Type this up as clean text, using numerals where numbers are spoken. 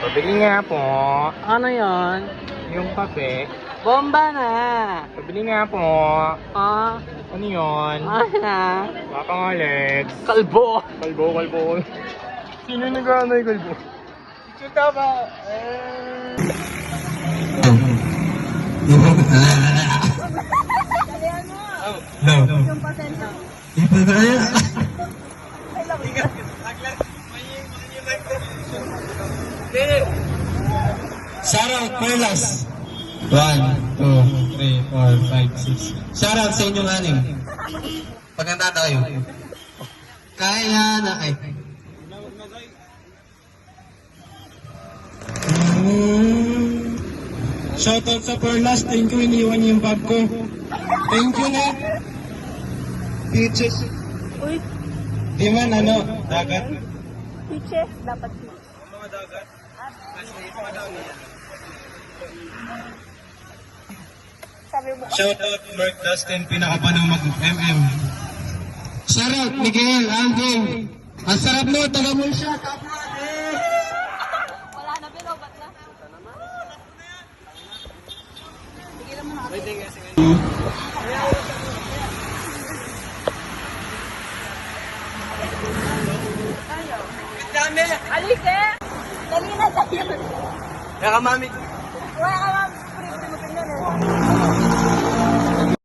Pabili nga po. Ano yon? Yung kape. Bomba na! Pabili nga po. Ah, Ano yun? ano na? Baka nga, Lex. Kalbo! Kalbo. Sino nag-ano yung kalbo? Chuta ba? Shoutout, Perlas. 1, 2, 3, 4, 5, 6. Shoutout sa inyong anim. Pagkanta tayo. Kaya na ay. Shoutout sa Perlas. Thank you, iniwan niyo yung bag ko. Thank you na. Peaches. Uy, Di man ano, dagat. peaches, dapat peaches. Sabi mo, Shoutout Mark Dustin, pinakabanang mag-MM. Shoutout Miguel, Alvin. Ang sarap mo, taga mo siya. wala na, bilobat na. Tigilan mo na. Dami! Alis eh! Dali na tayo. Kaya ka, mami. Wala ka lang, pre-pre mo tingnan eh.